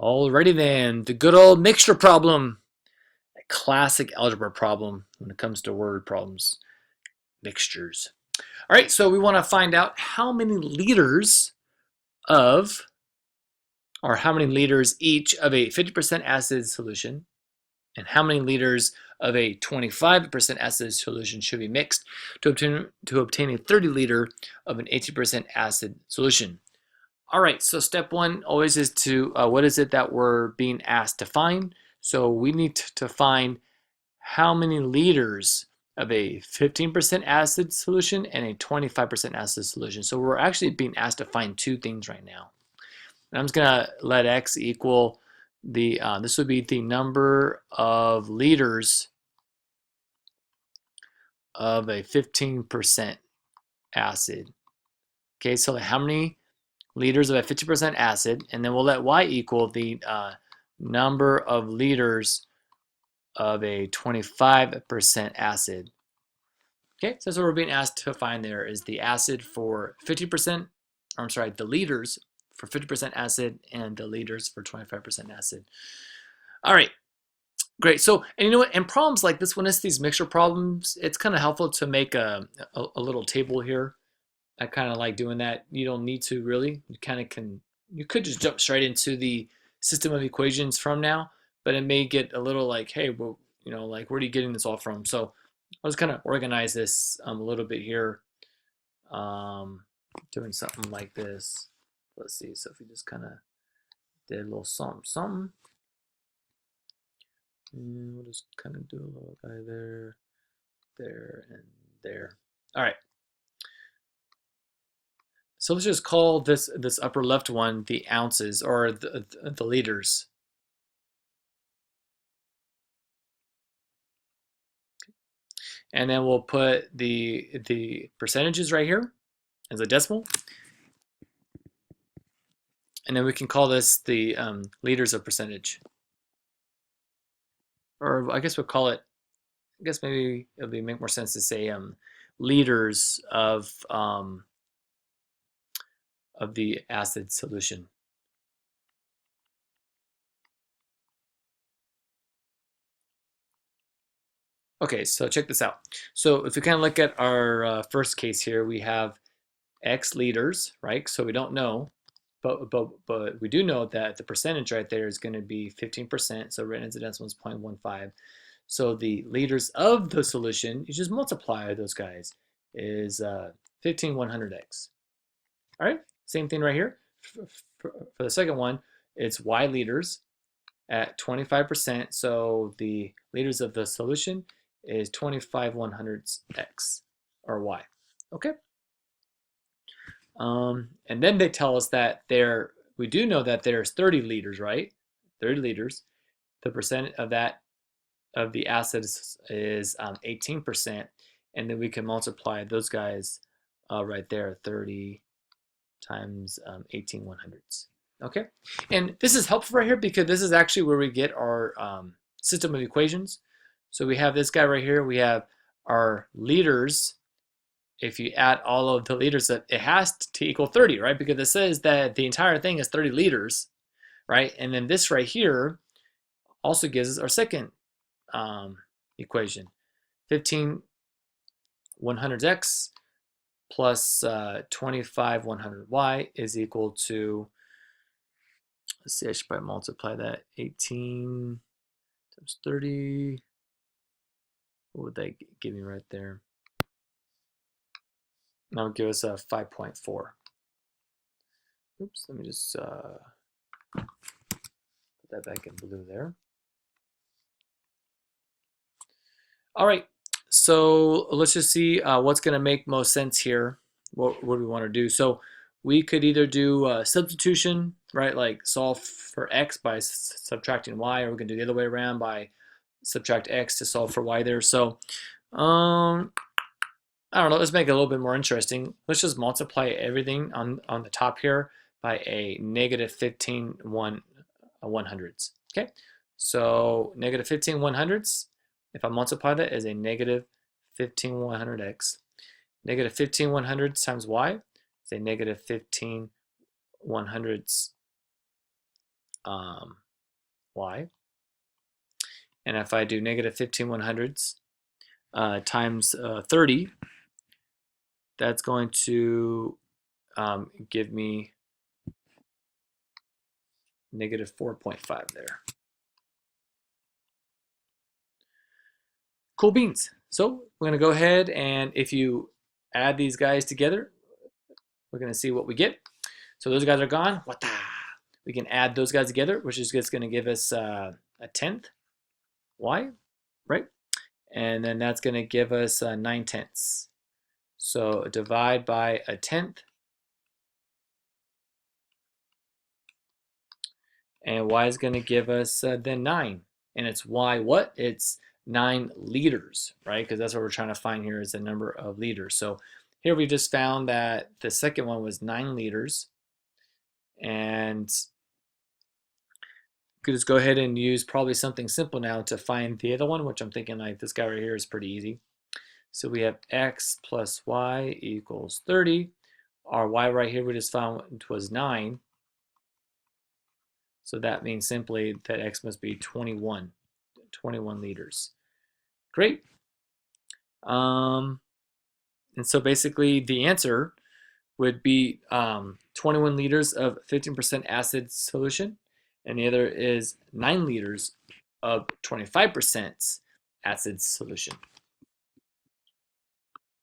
Alrighty then, the good old mixture problem. A classic algebra problem when it comes to word problems. Mixtures. Alright, so we want to find out how many liters of, or how many liters each of a 50% acid solution and how many liters of a 25% acid solution should be mixed to obtain a 30 liter of an 80% acid solution. All right, so step one always is to, what is it that we're being asked to find? So we need to find how many liters of a 15% acid solution and a 25% acid solution. So we're actually being asked to find two things right now. And I'm just gonna let x equal the, this would be the number of liters of a 15% acid. Okay, so how many liters of a 50% acid, and then we'll let y equal the number of liters of a 25% acid. Okay, so that's what we're being asked to find there is the acid for 50%, or I'm sorry, the liters for 50% acid and the liters for 25% acid. All right, great. So, and you know what, in problems like this, when it's these mixture problems, it's kind of helpful to make a little table here. I kind of like doing that. You don't need to really. You kind of can, you could just jump straight into the system of equations from now, but it may get a little like, hey, well, you know, like, where are you getting this all from? So I'll just kind of organize this a little bit here, doing something like this. Let's see. So if we just kind of did a little something, and we'll just kind of do a little guy there, there, and there. All right. So let's just call this upper left one the ounces or the liters. And then we'll put the percentages right here as a decimal. And then we can call this the liters of percentage. Or I guess we'll call it, I guess maybe it would make more sense to say liters of the acid solution. Okay, so check this out. So if we kind of look at our first case here, we have X liters, right? So we don't know, but we do know that the percentage right there is going to be 15%. So written as a decimal is 0.15. So the liters of the solution, you just multiply those guys, is 15/100x. All right, same thing right here. For the second one, it's Y liters at 25%. So the liters of the solution is 25/100 x or y. Okay. And then they tell us that we do know that there's 30 liters, right? 30 liters. The percent of that of the acid is 18%, and then we can multiply those guys right there, 30 times 18/100. Okay, and this is helpful right here because this is actually where we get our system of equations. So we have this guy right here. We have our liters. If you add all of the liters, it has to equal 30, right? Because it says that the entire thing is 30 liters, right? And then this right here also gives us our second equation. 15/100x plus 25/100y is equal to, let's see, I should probably multiply that. 18 times 30. What would that give me right there? That would give us a 5.4. Oops, let me just put that back in blue there. All right, so let's just see what's going to make most sense here. What do we want to do? So we could either do substitution, right? Like solve for x by subtracting y, or we can do the other way around by subtract x to solve for y there. So I don't know, let's make it a little bit more interesting. Let's just multiply everything on the top here by a negative 15/100. Okay, so negative 15/100. If I multiply that as a negative 15/100x, negative 15/100 times y is a negative 15/100 y. And if I do negative 15/100ths times 30, that's going to give me negative 4.5 there. Cool beans. So we're going to go ahead, and if you add these guys together, we're going to see what we get. So those guys are gone. Wata! We can add those guys together, which is just going to give us a 10th y, right? And then that's going to give us 9/10. So divide by a 10th. And y is going to give us then 9. And it's y what? It's 9 liters, right? Because that's what we're trying to find here is the number of liters. So here we just found that the second one was 9 liters. And we could just go ahead and use probably something simple now to find the other one, which I'm thinking like this guy right here is pretty easy. So we have x plus y equals 30. Our y right here we just found was 9. So that means simply that x must be 21 liters. Great. And so basically the answer would be 21 liters of 15% acid solution, and the other is 9 liters of 25% acid solution.